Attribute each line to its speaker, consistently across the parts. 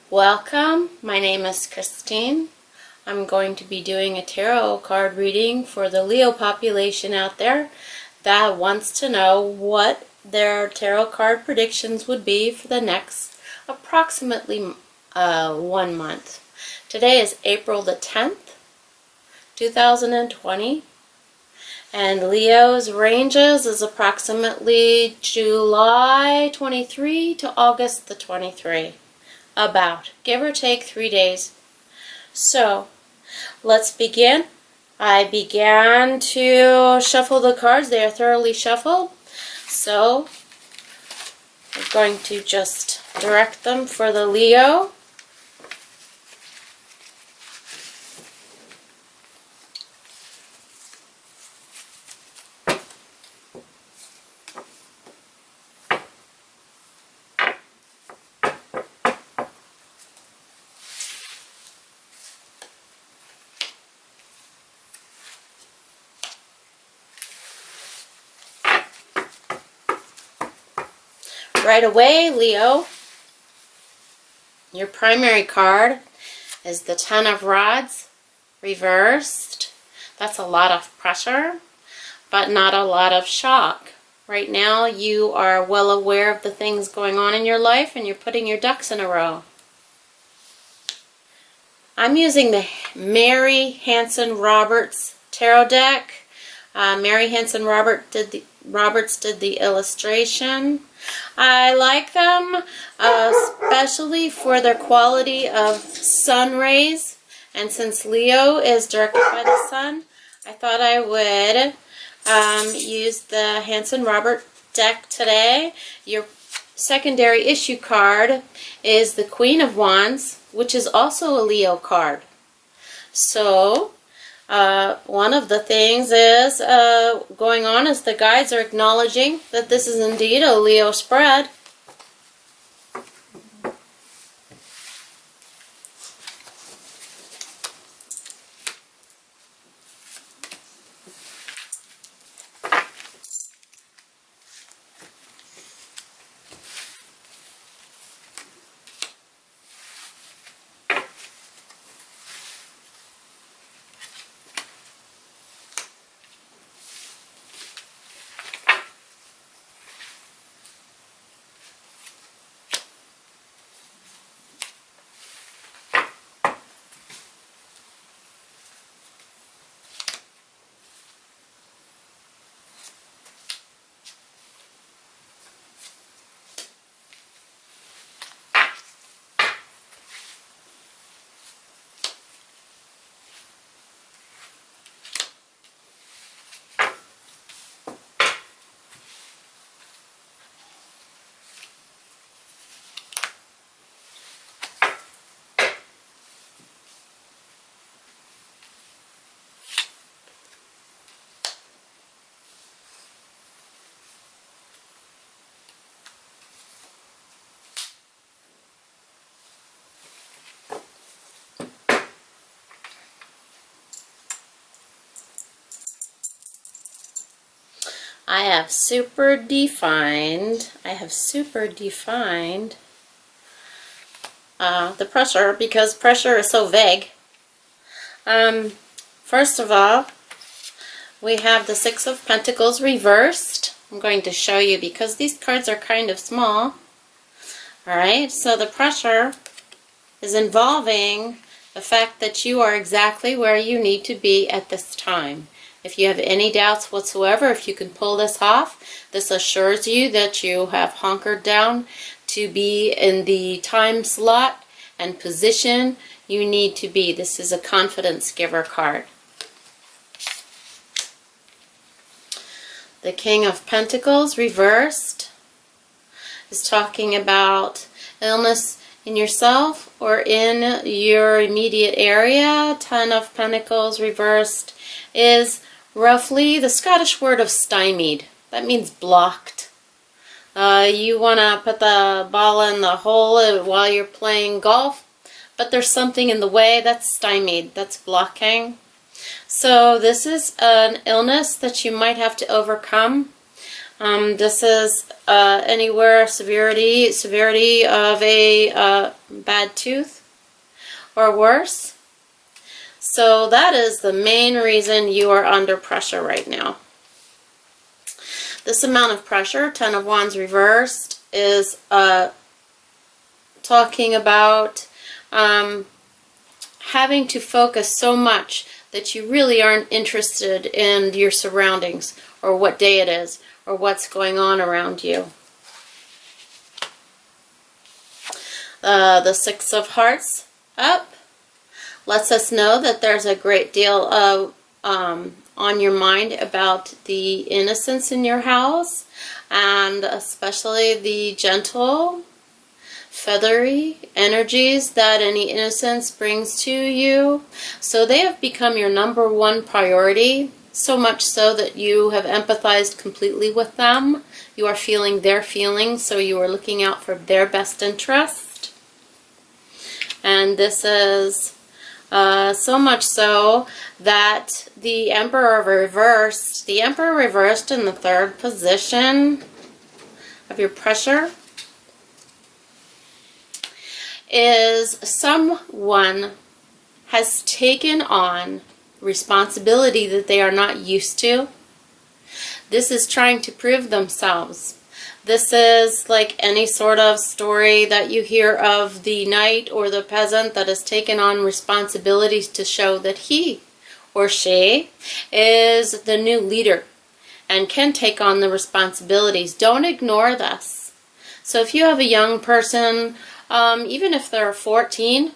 Speaker 1: Welcome, my name is Christine. I'm going to be doing a tarot card reading for the Leo population out there that wants to know what their tarot card predictions would be for the next approximately 1 month. Today is April the 10th, 2020, and Leo's ranges is approximately July 23 to August the 23. About, give or take 3 days. So, let's begin. I began to shuffle the cards. They are thoroughly shuffled. So, I'm going to just direct them for the Leo. Right away, Leo, your primary card is the Ten of Rods, reversed. That's a lot of pressure, but not a lot of shock. Right now, you are well aware of the things going on in your life, and you're putting your ducks in a row. I'm using the Mary Hanson Roberts tarot deck. Mary Hanson Roberts did the illustration. I like them, especially for their quality of sun rays. And since Leo is directed by the sun, I thought I would use the Hanson Roberts deck today. Your secondary issue card is the Queen of Wands, which is also a Leo card. So, one of the things is going on is the guides are acknowledging that this is indeed a Leo spread. I have super defined the pressure, because pressure is so vague. First of all, we have the Six of Pentacles reversed. I'm going to show you because these cards are kind of small. Alright, so the pressure is involving the fact that you are exactly where you need to be at this time. If you have any doubts whatsoever, if you can pull this off, this assures you that you have hunkered down to be in the time slot and position you need to be. This is a confidence giver card. The King of Pentacles reversed is talking about illness in yourself or in your immediate area. Ten of Pentacles reversed is roughly the Scottish word of stymied. That means blocked. You want to put the ball in the hole while you're playing golf, but there's something in the way. That's stymied. That's blocking. So this is an illness that you might have to overcome. This is anywhere severity of a bad tooth or worse. So that is the main reason you are under pressure right now. This amount of pressure, Ten of Wands reversed, is talking about having to focus so much that you really aren't interested in your surroundings or what day it is or what's going on around you. The Six of Hearts up lets us know that there's a great deal of on your mind about the innocence in your house, and especially the gentle, feathery energies that any innocence brings to you. So they have become your number one priority, so much so that you have empathized completely with them. You are feeling their feelings, so you are looking out for their best interest. And this is so much so that the Emperor Reversed in the third position of your pressure is someone has taken on responsibility that they are not used to. This is trying to prove themselves. This is like any sort of story that you hear of the knight or the peasant that has taken on responsibilities to show that he or she is the new leader and can take on the responsibilities. Don't ignore this. So if you have a young person, even if they're 14,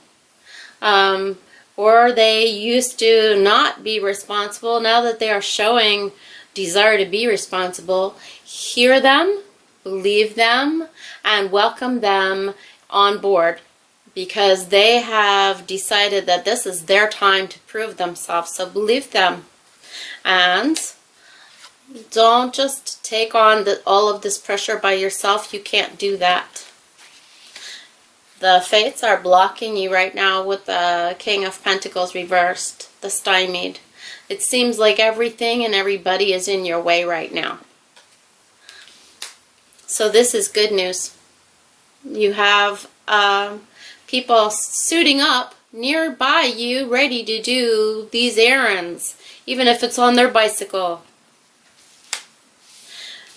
Speaker 1: or they used to not be responsible, now that they are showing desire to be responsible, hear them, believe them, and welcome them on board, because they have decided that this is their time to prove themselves. So believe them, and don't just take on all of this pressure by yourself. You can't do that. The fates are blocking you right now with the King of Pentacles reversed, the stymied. It seems like everything and everybody is in your way right now. So this is good news. You have people suiting up nearby you, ready to do these errands, even if it's on their bicycle.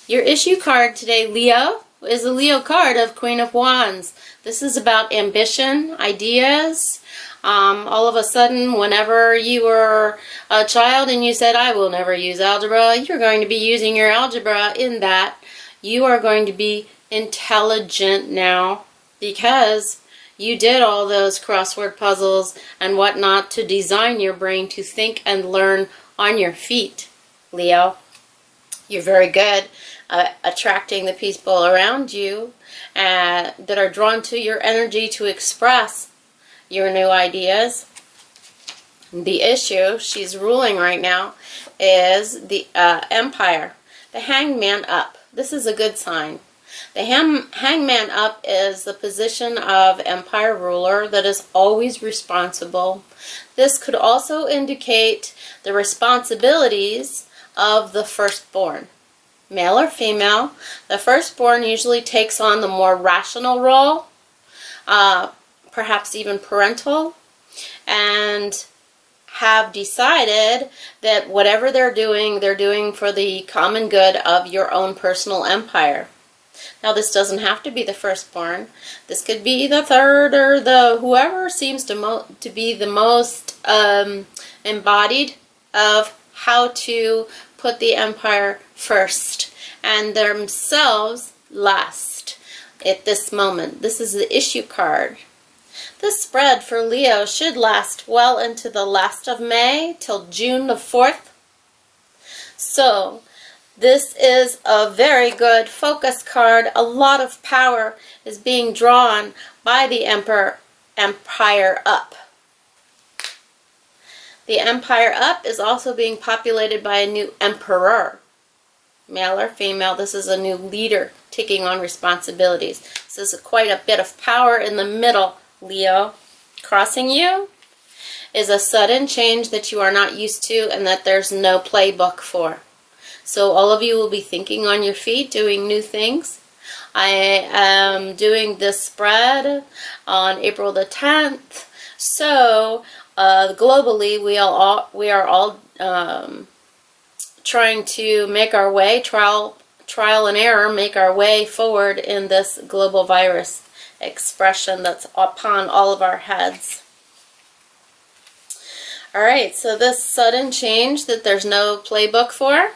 Speaker 1: Your issue card today, Leo, is a Leo card of Queen of Wands. This is about ambition, ideas. All of a sudden, whenever you were a child and you said, I will never use algebra, you're going to be using your algebra in that. You are going to be intelligent now because you did all those crossword puzzles and whatnot to design your brain to think and learn on your feet, Leo. You're very good at attracting the people around you that are drawn to your energy to express your new ideas. The issue she's ruling right now is the Empire, the Hangman up. This is a good sign. The Hangman up is the position of Empire ruler that is always responsible. This could also indicate the responsibilities of the firstborn. Male or female, the firstborn usually takes on the more rational role, perhaps even parental, and have decided that whatever they're doing for the common good of your own personal empire. Now, this doesn't have to be the firstborn. This could be the third or the whoever seems to be the most embodied of how to put the empire first and themselves last at this moment. This is the issue card. This spread for Leo should last well into the last of May till June the 4th. So this is a very good focus card. A lot of power is being drawn by the Empire up. The Empire up is also being populated by a new Emperor. Male or female, this is a new leader taking on responsibilities. This is quite a bit of power in the middle, Leo. Crossing you is a sudden change that you are not used to and that there's no playbook for. So all of you will be thinking on your feet, doing new things. I am doing this spread on April the 10th. So globally, we are all trying to make our way, trial and error, make our way forward in this global virus expression that's upon all of our heads. Alright, so this sudden change that there's no playbook for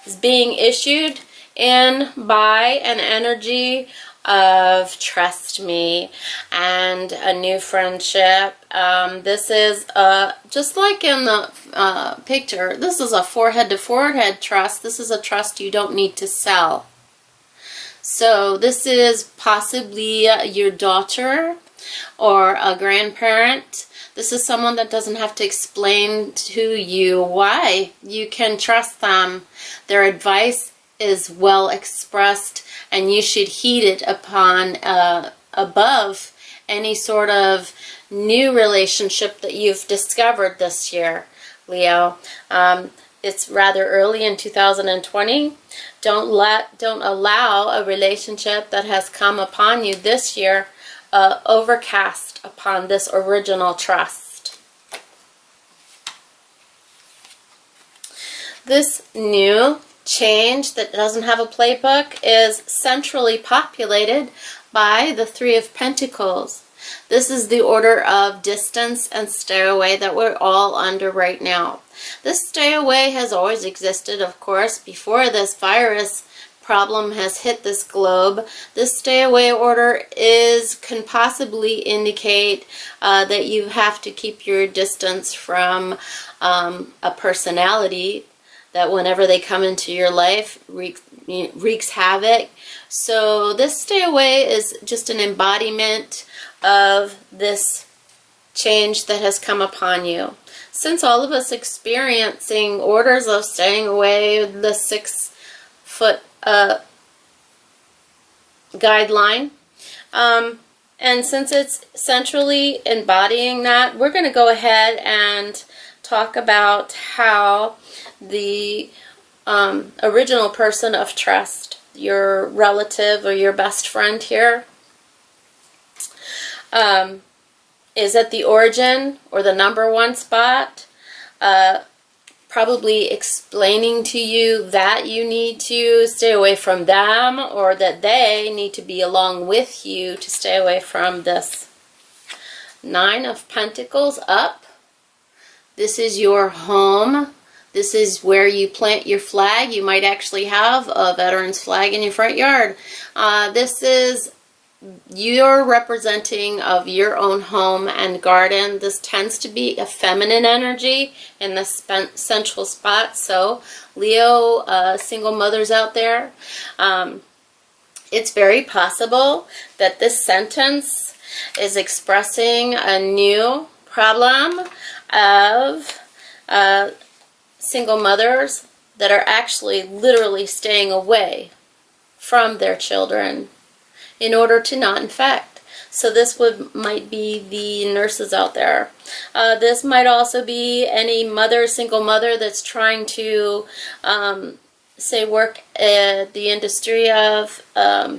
Speaker 1: is being issued in by an energy of trust me and a new friendship. This is just like in the picture, this is a forehead to forehead trust. This is a trust you don't need to sell. So this is possibly your daughter or a grandparent. This is someone that doesn't have to explain to you why. You can trust them. Their advice is well expressed, and you should heed it upon above any sort of new relationship that you've discovered this year, Leo. It's rather early in 2020. Don't allow a relationship that has come upon you this year overcast upon this original trust. This new change that doesn't have a playbook is centrally populated by the Three of Pentacles. This is the order of distance and stay away that we're all under right now. This stay away has always existed, of course, before this virus problem has hit this globe. This stay away order can possibly indicate that you have to keep your distance from a personality that whenever they come into your life wreaks havoc. So this stay away is just an embodiment of this change that has come upon you. Since all of us experiencing orders of staying away, the 6-foot guideline, and since it's centrally embodying that, we're going to go ahead and talk about how the original person of trust, your relative or your best friend here, is at the origin or the number one spot, probably explaining to you that you need to stay away from them, or that they need to be along with you to stay away from this. 9 of Pentacles up. This is your home. This is where you plant your flag. You might actually have a veteran's flag in your front yard. This is your representing of your own home and garden. This tends to be a feminine energy in the central spot. So Leo, single mothers out there, it's very possible that this sentence is expressing a new problem of single mothers that are actually literally staying away from their children in order to not infect. So this might be the nurses out there. This might also be any mother, single mother that's trying to say work at the industry of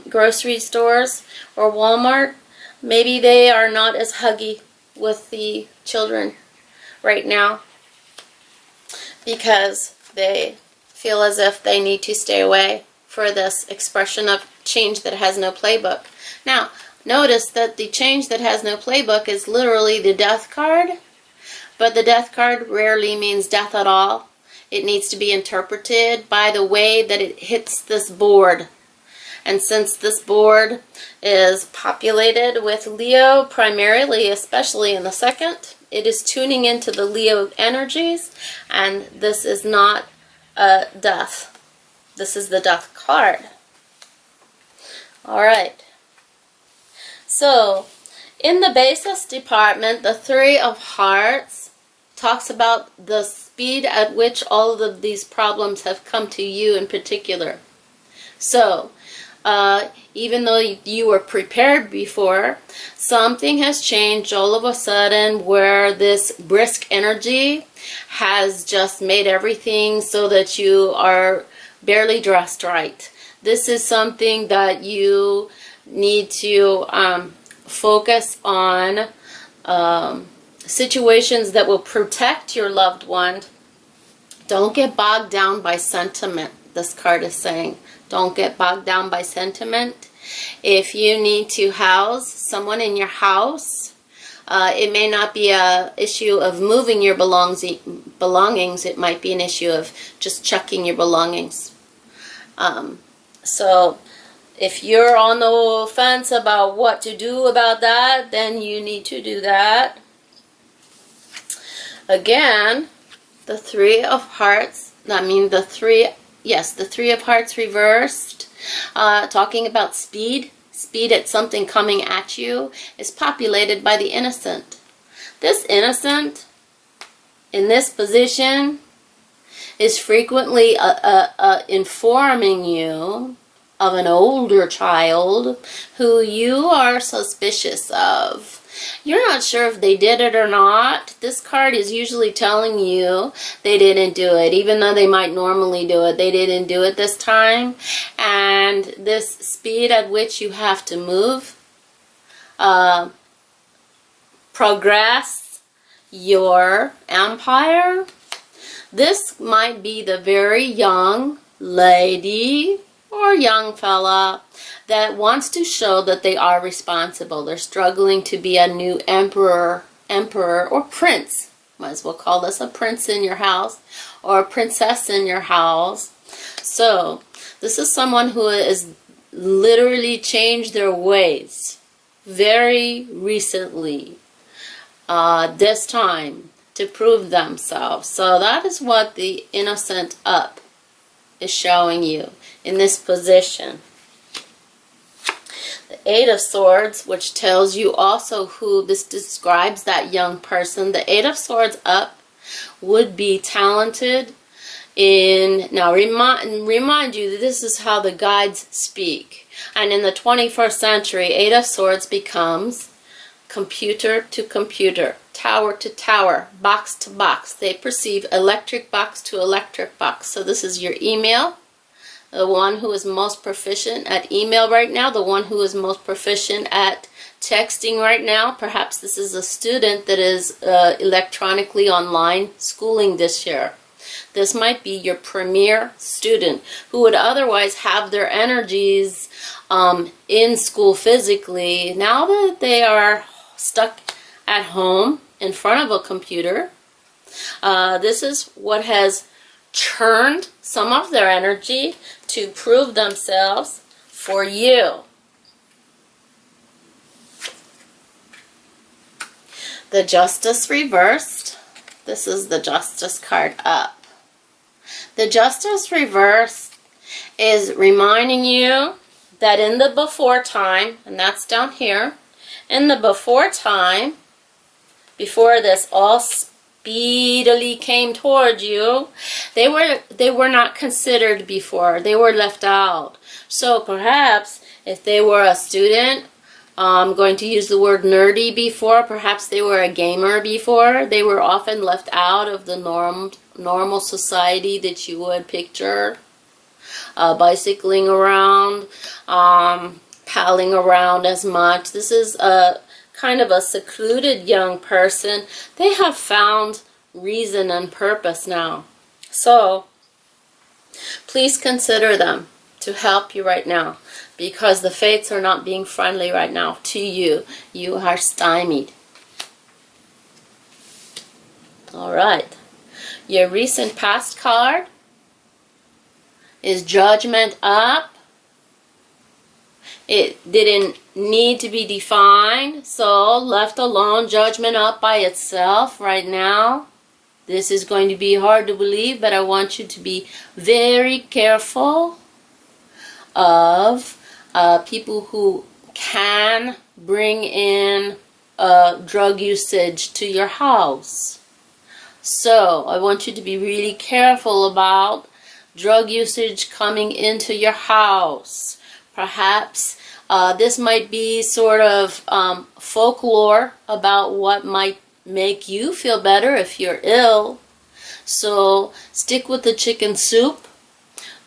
Speaker 1: grocery stores or Walmart. Maybe they are not as huggy with the children right now because they feel as if they need to stay away for this expression of change that has no playbook. Now, notice that the change that has no playbook is literally the death card, but the death card rarely means death at all. It needs to be interpreted by the way that it hits this board. And since this board is populated with Leo primarily, especially in the second, it is tuning into the Leo energies, and this is not a death. This is the death card. Alright. So, in the basis department, the 3 of Hearts talks about the speed at which all of these problems have come to you in particular. So, Even though you were prepared before, something has changed all of a sudden where this brisk energy has just made everything so that you are barely dressed right. This is something that you need to focus on, situations that will protect your loved one. Don't get bogged down by sentiment, this card is saying. Don't get bogged down by sentiment. If you need to house someone in your house, it may not be an issue of moving your belongings. It might be an issue of just checking your belongings. So if you're on the fence about what to do about that, then you need to do that. Again, the Three of Hearts, the Three of Hearts reversed, talking about speed at something coming at you, is populated by the Innocent. This Innocent, in this position, is frequently informing you of an older child who you are suspicious of. You're not sure if they did it or not. This card is usually telling you they didn't do it. Even though they might normally do it, they didn't do it this time. And this speed at which you have to move, progress your empire. This might be the very young lady or young fella that wants to show that they are responsible. They're struggling to be a new emperor or prince. Might as well call this a prince in your house or a princess in your house. So this is someone who has literally changed their ways very recently, this time, to prove themselves. So that is what the Innocent up is showing you in this position. The Eight of Swords, which tells you also who this describes, that young person. The Eight of Swords up would be talented in, now remind you that this is how the guides speak. And in the 21st century, Eight of Swords becomes computer to computer, tower to tower, box to box. They perceive electric box to electric box. So this is your email. The one who is most proficient at email right now, the one who is most proficient at texting right now. Perhaps this is a student that is electronically online schooling this year. This might be your premier student who would otherwise have their energies in school physically. Now that they are stuck at home in front of a computer, this is what has churned some of their energy to prove themselves for you. The Justice reversed. This is the Justice card up. The Justice reversed is reminding you that in the before time, and that's down here, in the before time, before this all speedily came toward you, they were not considered before. They were left out. So perhaps if they were a student, I'm going to use the word nerdy before, perhaps they were a gamer before, they were often left out of the normal society that you would picture. Bicycling around, palling around as much. This is a kind of a secluded young person. They have found reason and purpose now. So please consider them to help you right now, because the fates are not being friendly right now to you. You are stymied. Alright. Your recent past card is Judgment up. It didn't need to be defined, so left alone, Judgment up by itself right now. This is going to be hard to believe, but I want you to be very careful of people who can bring in drug usage to your house. So I want you to be really careful about drug usage coming into your house. Perhaps this might be sort of folklore about what might make you feel better if you're ill. So stick with the chicken soup.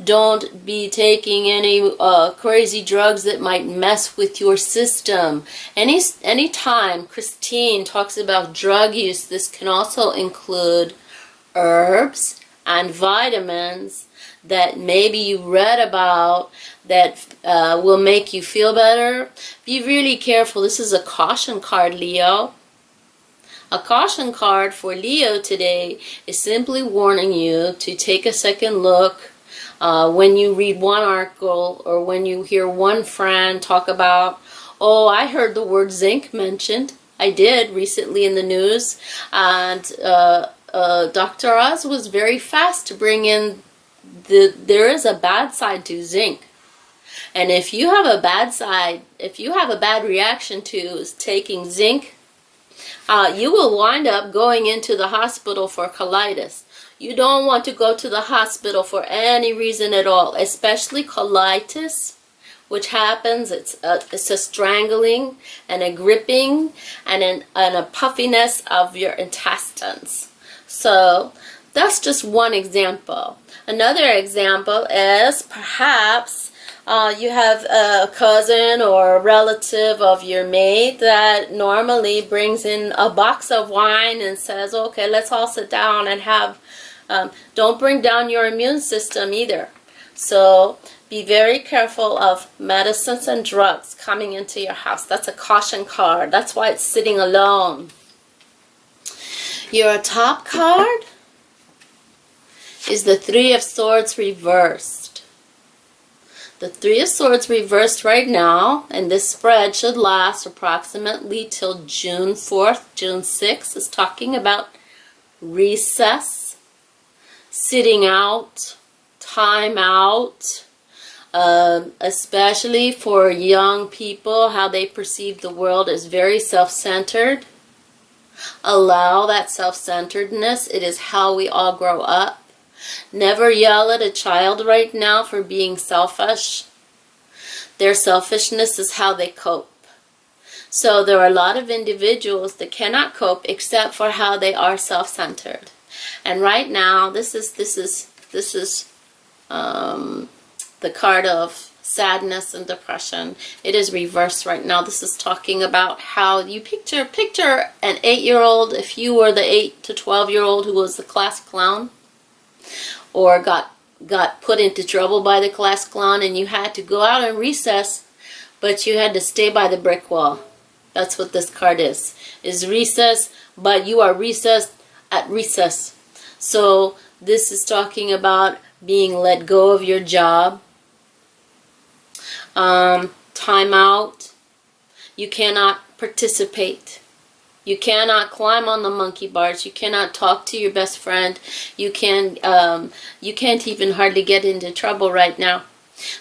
Speaker 1: Don't be taking any crazy drugs that might mess with your system. Any time Christine talks about drug use, this can also include herbs and vitamins that maybe you read about that will make you feel better. Be really careful. This is a caution card, Leo. A caution card for Leo today is simply warning you to take a second look when you read one article or when you hear one friend talk about, oh, I heard the word zinc mentioned. I did recently in the news, and Dr. Oz was very fast to bring in there is a bad side to zinc. And if you have a bad side, if you have a bad reaction to taking zinc, you will wind up going into the hospital for colitis. You don't want to go to the hospital for any reason at all, especially colitis, which happens, it's a strangling and a gripping and a puffiness of your intestines. So that's just one example. Another example is perhaps you have a cousin or a relative of your maid that normally brings in a box of wine and says, okay, let's all sit down and have, don't bring down your immune system either. So be very careful of medicines and drugs coming into your house. That's a caution card. That's why it's sitting alone. Your top card is the Three of Swords reversed. The Three of Swords reversed right now, and this spread should last approximately till June 4th, June 6th, is talking about recess, sitting out, time out, especially for young people, how they perceive the world is very self-centered. Allow that self-centeredness. It is how we all grow up. Never yell at a child right now for being selfish. Their selfishness is how they cope. So there are a lot of individuals that cannot cope except for how they are self-centered. And right now, this is the card of sadness and depression. It is reversed right now. This is talking about how you picture an 8-year-old, if you were the 8 to 12-year-old who was the class clown, or got put into trouble by the class clown, and you had to go out and recess, but you had to stay by the brick wall. That's what this card is recess, but you are recessed at recess. So this is talking about being let go of your job, time out. You cannot participate. You cannot climb on the monkey bars. You cannot talk to your best friend. You can't even hardly get into trouble right now.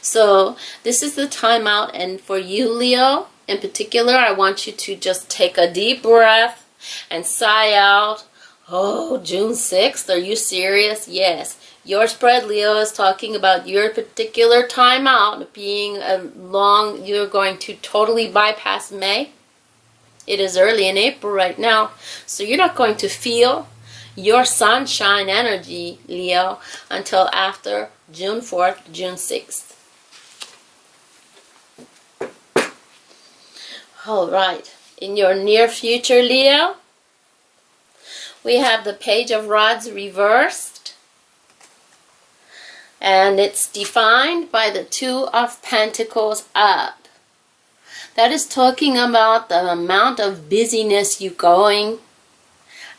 Speaker 1: So this is the time out, and for you, Leo, in particular, I want you to just take a deep breath and sigh out. Oh, June 6th, are you serious? Yes. Your spread, Leo, is talking about your particular time out being you're going to totally bypass May. It is early in April right now, so you're not going to feel your sunshine energy, Leo, until after June 4th, June 6th. All right. In your near future, Leo, we have the Page of Rods reversed, and it's defined by the Two of Pentacles up. That is talking about the amount of busyness you going.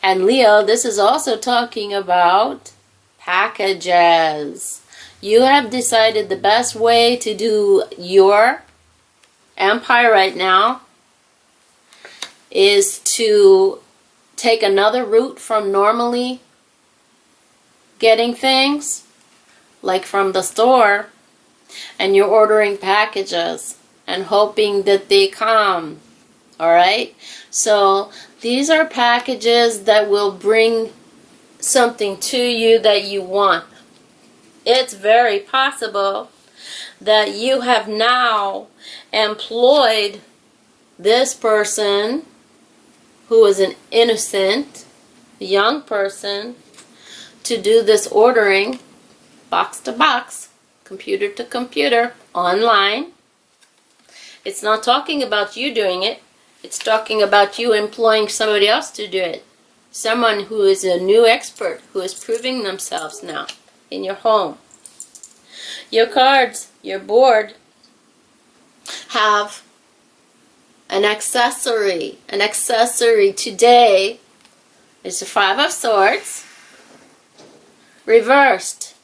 Speaker 1: And Leo, this is also talking about packages. You have decided the best way to do your empire right now is to take another route from normally getting things, like from the store, and you're ordering packages and hoping that they come. Alright? So these are packages that will bring something to you that you want. It's very possible that you have now employed this person who is an innocent young person to do this ordering, box to box, computer to computer, online. It's not talking about you doing it. It's talking about you employing somebody else to do it. Someone who is a new expert, who is proving themselves now in your home. Your cards, your board, have an accessory. An accessory today is the Five of Swords, reversed.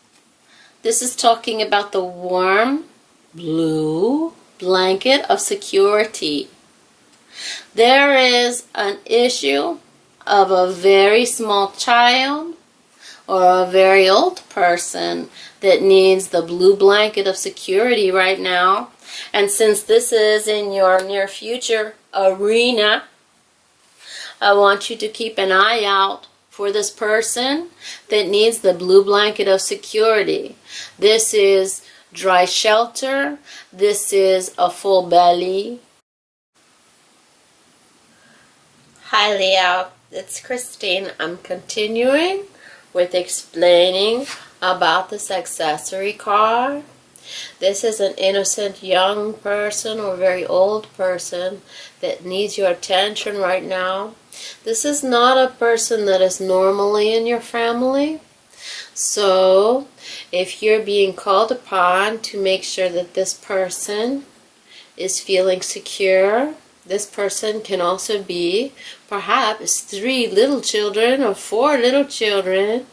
Speaker 1: This is talking about the warm blue blanket of security. There is an issue of a very small child or a very old person that needs the blue blanket of security right now. And since this is in your near future arena, I want you to keep an eye out for this person that needs the blue blanket of security. This is dry shelter. This is a full belly. Hi Leo, it's Christine. I'm continuing with explaining about this accessory card. This is an innocent young person or very old person that needs your attention right now. This is not a person that is normally in your family. So if you're being called upon to make sure that this person is feeling secure, this person can also be perhaps 3 little children or 4 little children.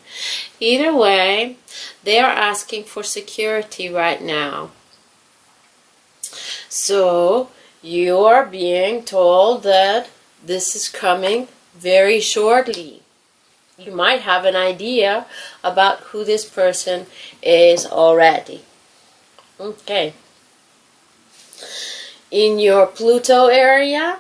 Speaker 1: Either way, they are asking for security right now. So you are being told that this is coming very shortly. You might have an idea about who this person is already. Okay. In your Pluto area,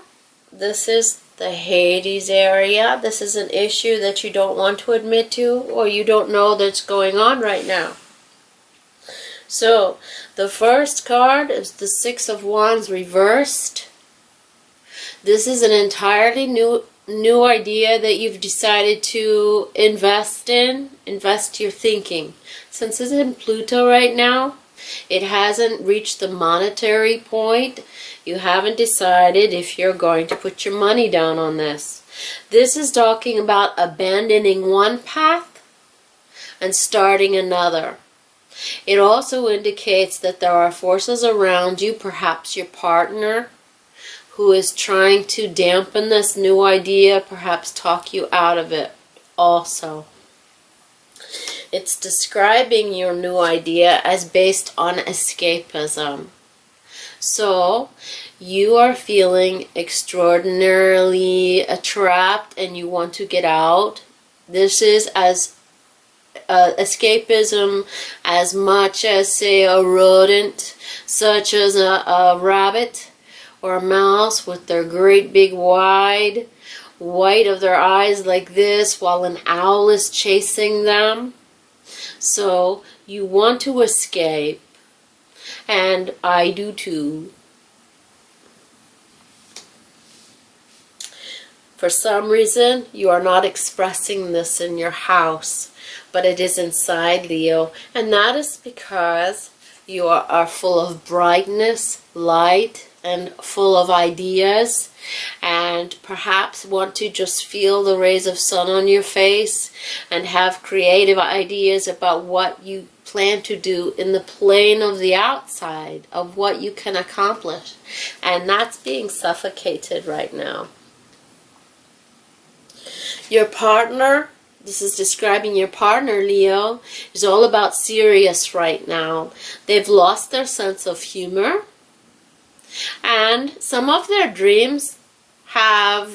Speaker 1: this is the Hades area. This is an issue that you don't want to admit to, or you don't know that's going on right now. So, the first card is the Six of Wands reversed. This is an entirely new idea that you've decided to invest your thinking. Since it's in Pluto right now, it hasn't reached the monetary point. You haven't decided if you're going to put your money down on this. This is talking about abandoning one path and starting another. It also indicates that there are forces around you, perhaps your partner, who is trying to dampen this new idea, perhaps talk you out of it also. It's describing your new idea as based on escapism. So, you are feeling extraordinarily trapped and you want to get out. This is as escapism as much as, say, a rodent, such as a rabbit or a mouse with their great big wide white of their eyes like this while an owl is chasing them. So you want to escape, and I do too. For some reason, you are not expressing this in your house, but it is inside, Leo, and that is because you are full of brightness, light, and full of ideas, and perhaps want to just feel the rays of sun on your face and have creative ideas about what you plan to do in the plane of the outside, of what you can accomplish. And that's being suffocated right now. Your partner, this is describing your partner, Leo, is all about serious right now. They've lost their sense of humor, and some of their dreams have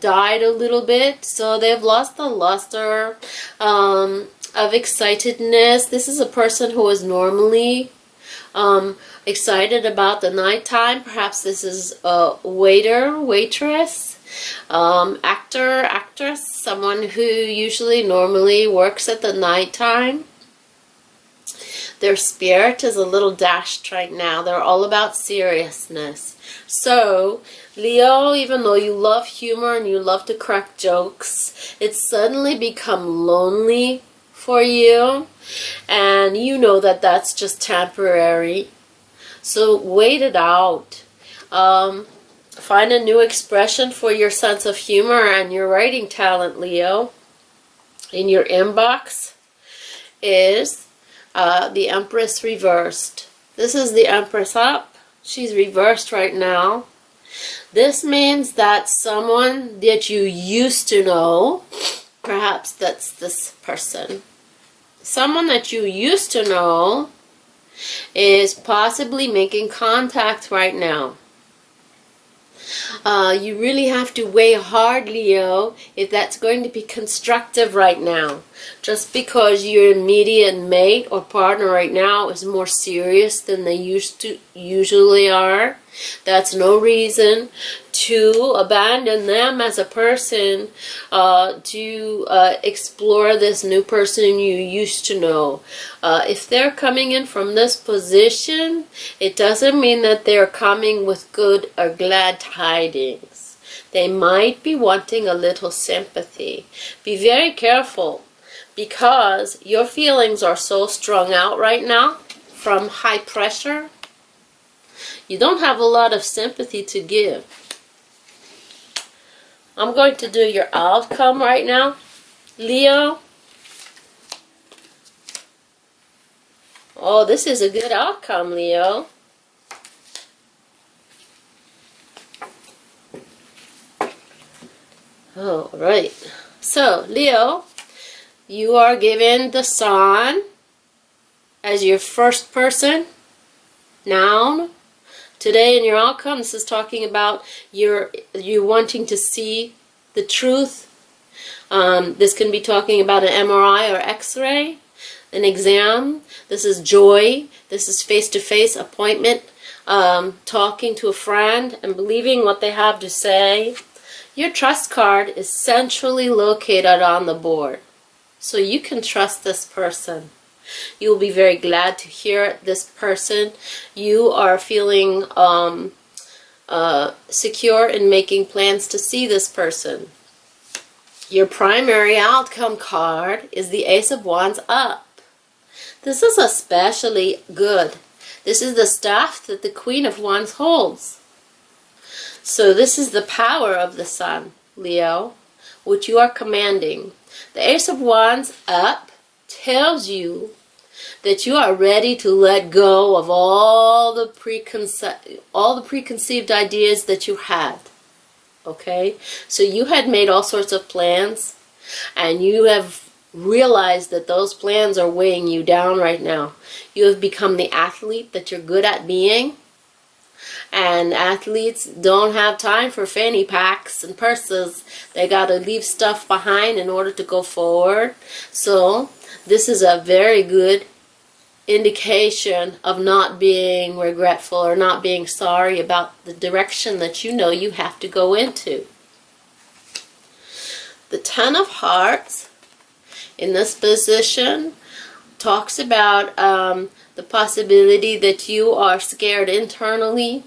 Speaker 1: died a little bit, so they've lost the luster of excitedness. This is a person who is normally excited about the nighttime. Perhaps this is a waiter, waitress, actor, actress, someone who usually normally works at the nighttime. Their spirit is a little dashed right now. They're all about seriousness. So, Leo, even though you love humor and you love to crack jokes, it's suddenly become lonely for you. And you know that that's just temporary. So wait it out. Find a new expression for your sense of humor and your writing talent, Leo. In your inbox is the Empress Reversed. This is the Empress up. She's reversed right now. This means that someone that you used to know, perhaps that's this person, someone that you used to know is possibly making contact right now. You really have to weigh hard, Leo, if that's going to be constructive right now. Just because your immediate mate or partner right now is more serious than they usually are, that's no reason to abandon them as a person, to explore this new person you used to know. If they're coming in from this position, it doesn't mean that they're coming with good or glad tidings. They might be wanting a little sympathy. Be very careful, because your feelings are so strung out right now from high pressure. You don't have a lot of sympathy to give. I'm going to do your outcome right now, Leo. Oh, this is a good outcome, Leo. All right. So, Leo, you are given the Sun as your first person noun. Today in your outcome, this is talking about you wanting to see the truth. This can be talking about an MRI or X-ray, an exam. This is joy. This is face-to-face appointment, talking to a friend and believing what they have to say. Your trust card is centrally located on the board, so you can trust this person. You will be very glad to hear this person. You are feeling secure in making plans to see this person. Your primary outcome card is the Ace of Wands up. This is especially good. This is the staff that the Queen of Wands holds. So this is the power of the Sun, Leo, which you are commanding. The Ace of Wands up tells you that you are ready to let go of all the preconceived ideas that you had. Okay? So you had made all sorts of plans, and you have realized that those plans are weighing you down right now. You have become the athlete that you're good at being, and athletes don't have time for fanny packs and purses. They got to leave stuff behind in order to go forward. So this is a very good indication of not being regretful or not being sorry about the direction that you know you have to go into. The Ten of Hearts in this position talks about the possibility that you are scared internally.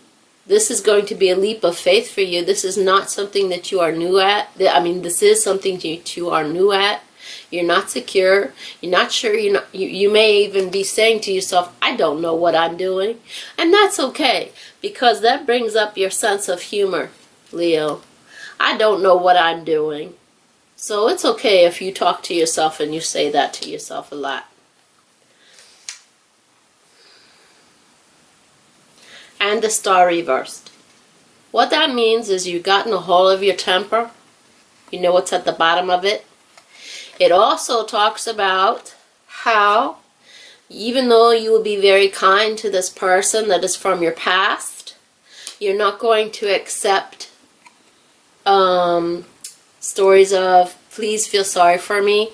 Speaker 1: This is going to be a leap of faith for you. This is not something that you are new at. I mean, this is something that you are new at. You're not secure. You're not sure. You may even be saying to yourself, I don't know what I'm doing. And that's okay, because that brings up your sense of humor, Leo. I don't know what I'm doing. So it's okay if you talk to yourself and you say that to yourself a lot. And the Star reversed. What that means is you've gotten a hold of your temper. You know what's at the bottom of it. It also talks about how, even though you will be very kind to this person that is from your past, you're not going to accept stories of, please feel sorry for me.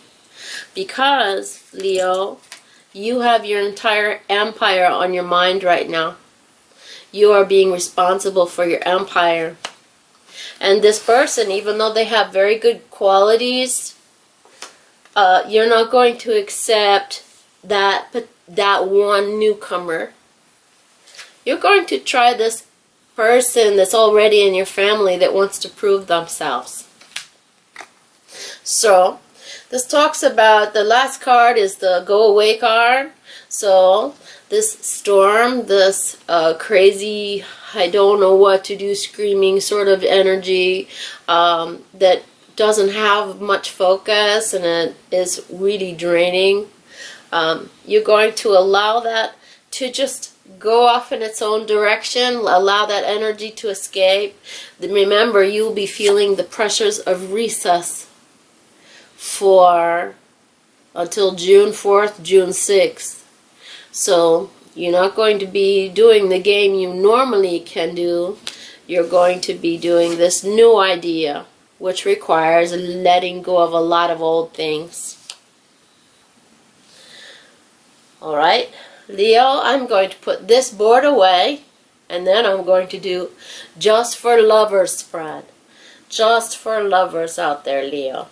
Speaker 1: Because, Leo, you have your entire empire on your mind right now. You are being responsible for your empire. And this person, even though they have very good qualities, you're not going to accept that that one newcomer. You're going to try this person that's already in your family that wants to prove themselves. So, this talks about, the last card is the go away card. So, this storm, this crazy, I don't know what to do, screaming sort of energy that doesn't have much focus and it is really draining. You're going to allow that to just go off in its own direction, allow that energy to escape. Then remember, you'll be feeling the pressures of recess for until June 4th, June 6th. So you're not going to be doing the game you normally can do. You're going to be doing this new idea, which requires letting go of a lot of old things. Alright, Leo, I'm going to put this board away, and then I'm going to do just for lovers spread. Just for lovers out there, Leo.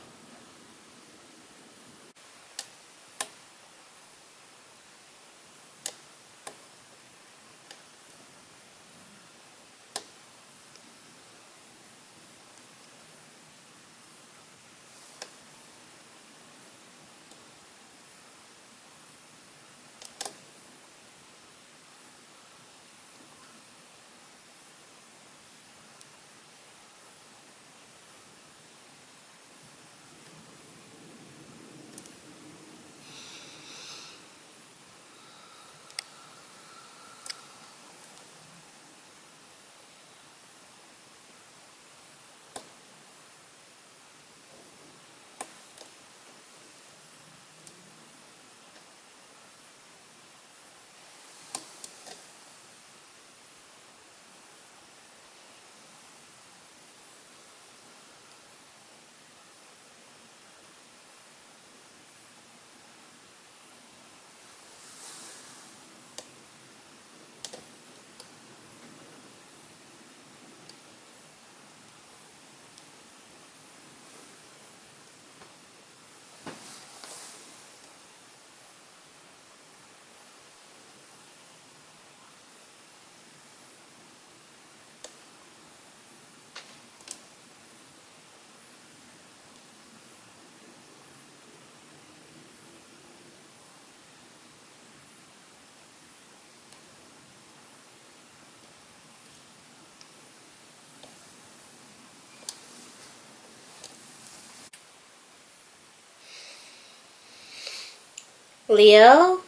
Speaker 1: Leo,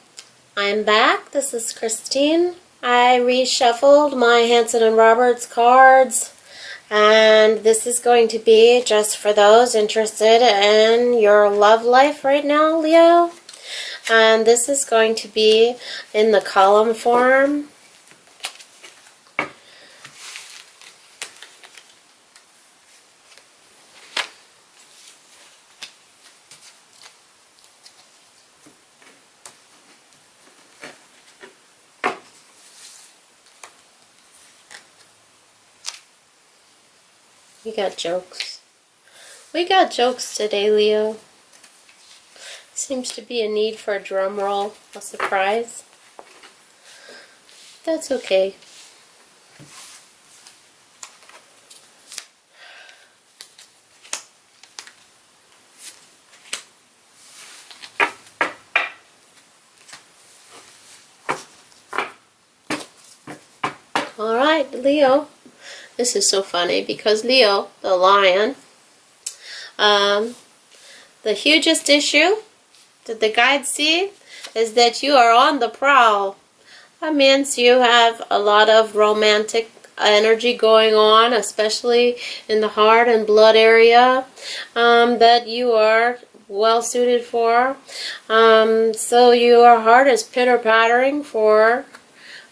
Speaker 1: I'm back. This is Christine. I reshuffled my Hanson and Roberts cards, and this is going to be just for those interested in your love life right now, Leo. And this is going to be in the column form. We got jokes. We got jokes today, Leo. Seems to be a need for a drum roll, a surprise. That's okay. Alright, Leo. This is so funny because Leo, the lion, the hugest issue that the guides see is that you are on the prowl. That means you have a lot of romantic energy going on, especially in the heart and blood area, that you are well suited for. So your heart is pitter-pattering for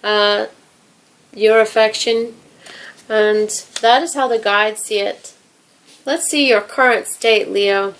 Speaker 1: your affection. And that is how the guides see it. Let's see your current state, Leo.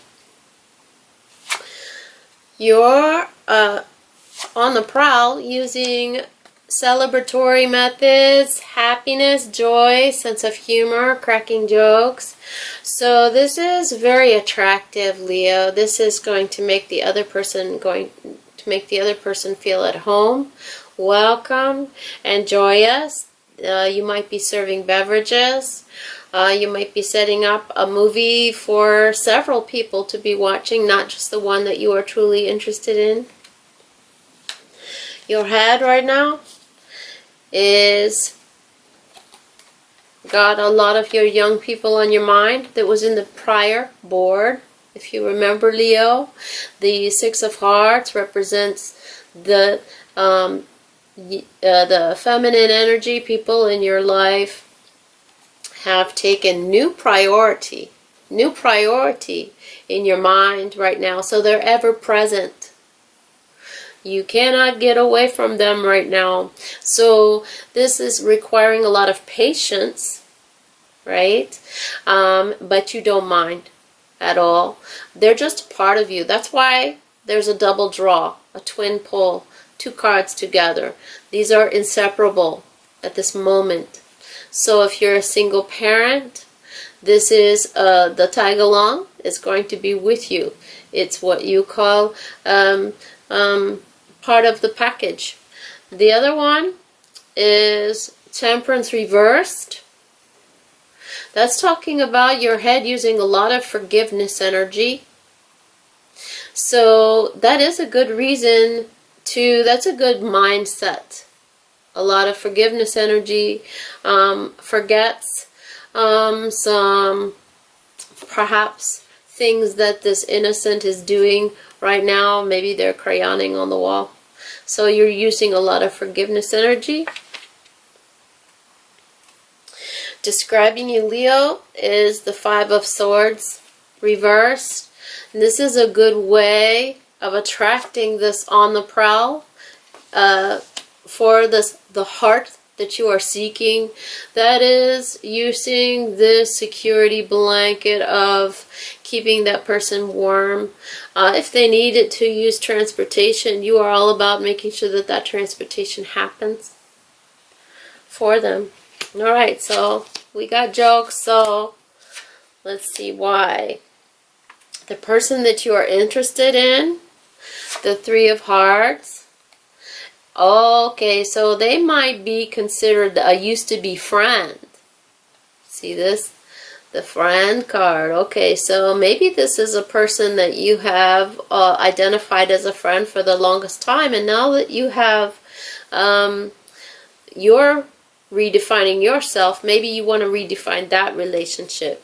Speaker 1: You're on the prowl using celebratory methods, happiness, joy, sense of humor, cracking jokes. So this is very attractive, Leo. This is going to make the other person going to to make the other person feel at home, welcome, and joyous. You might be serving beverages. You might be setting up a movie for several people to be watching, not just the one that you are truly interested in. Your head right now is got a lot of your young people on your mind that was in the prior board. If you remember, Leo, the Six of Hearts represents the feminine energy. People in your life have taken new priority in your mind right now, so they're ever present. You cannot get away from them right now. So this is requiring a lot of patience, right? But you don't mind at all. They're just part of you. That's why there's a double draw, a twin pull, two cards together. These are inseparable at this moment. So if you're a single parent, this is the tag along is going to be with you. It's what you call part of the package. The other one is Temperance Reversed. That's talking about your head using a lot of forgiveness energy. So that is a good reason to, that's a good mindset. A lot of forgiveness energy, forgets some perhaps things that this innocent is doing right now. Maybe they're crayoning on the wall. So you're using a lot of forgiveness energy. Describing you, Leo, is the Five of Swords reversed. And this is a good way of attracting this on the prowl for the heart that you are seeking. That is using this security blanket of keeping that person warm. If they needed to use transportation, you are all about making sure that that transportation happens for them. Alright, so we got jokes, so let's see why. The person that you are interested in, the Three of Hearts. Okay, so they might be considered a used-to-be friend. See this? The friend card. Okay, so maybe this is a person that you have identified as a friend for the longest time, and now that you have, you're redefining yourself, maybe you want to redefine that relationship.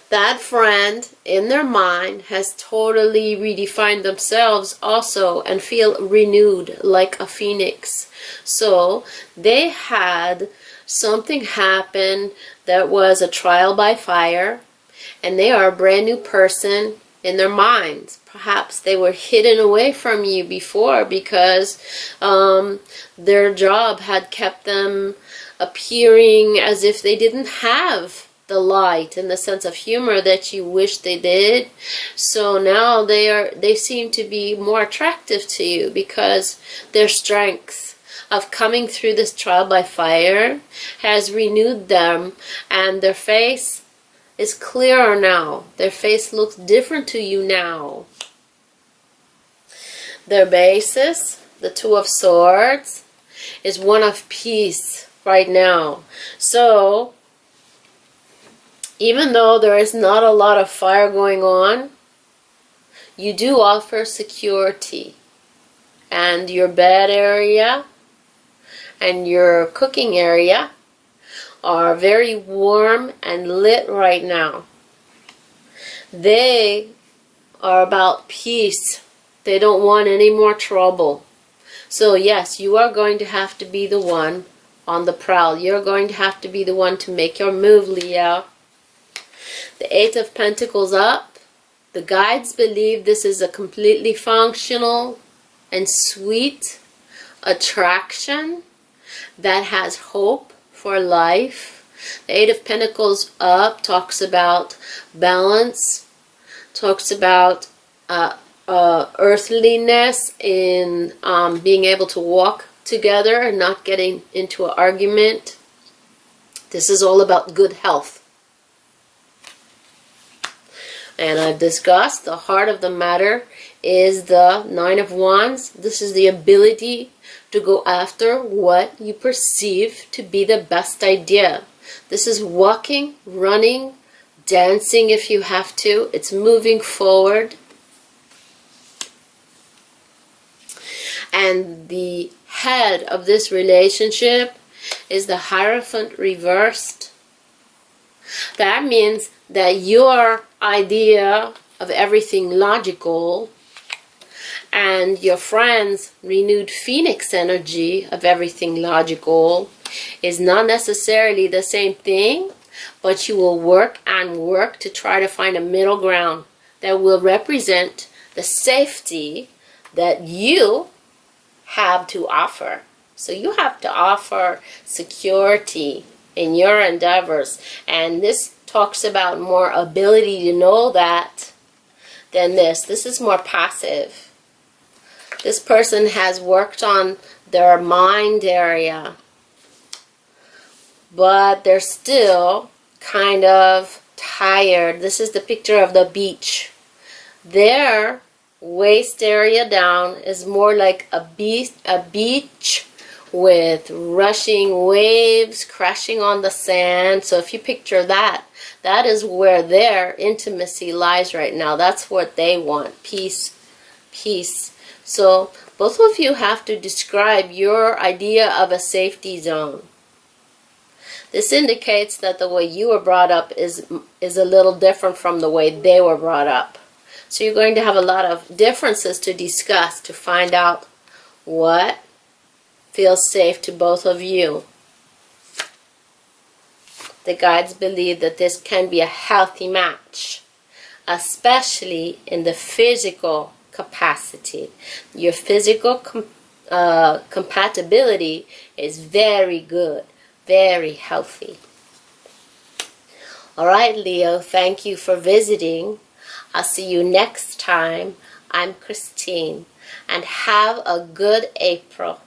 Speaker 1: That friend in their mind has totally redefined themselves also and feel renewed like a phoenix. So they had something happen that was a trial by fire, and they are a brand new person in their minds. Perhaps they were hidden away from you before because their job had kept them appearing as if they didn't have the light and the sense of humor that you wish they did. So now they seem to be more attractive to you because their strength of coming through this trial by fire has renewed them, and their face is clearer now. Their face looks different to you now. Their basis, the Two of Swords, is one of peace right now. So even though there is not a lot of fire going on, you do offer security. And your bed area and your cooking area are very warm and lit right now. They are about peace. They don't want any more trouble. So yes, you are going to have to be the one on the prowl. You're going to have to be the one to make your move, Leo. The Eight of Pentacles up. The guides believe this is a completely functional and sweet attraction that has hope for life. The Eight of Pentacles up talks about balance, talks about earthliness in being able to walk together and not getting into an argument. This is all about good health. And I've discussed the heart of the matter is the Nine of Wands. This is the ability to go after what you perceive to be the best idea. This is walking, running, dancing if you have to. It's moving forward. And the head of this relationship is the Hierophant Reversed. That means that your idea of everything logical and your friend's renewed phoenix energy of everything logical is not necessarily the same thing, but you will work and work to try to find a middle ground that will represent the safety that you have to offer. So you have to offer security in your endeavors, and this talks about more ability to know that than this. This is more passive. This person has worked on their mind area, but they're still kind of tired. This is the picture of the beach. Their waist area down is more like a beach with rushing waves crashing on the sand. So if you picture that, that is where their intimacy lies right now. That's what they want. Peace. Peace. So both of you have to describe your idea of a safety zone. This indicates that the way you were brought up is a little different from the way they were brought up. So you're going to have a lot of differences to discuss to find out what feels safe to both of you. The guides believe that this can be a healthy match, especially in the physical capacity. Your physical compatibility is very good, very healthy. Alright, Leo, thank you for visiting. I'll see you next time. I'm Christine, and have a good April.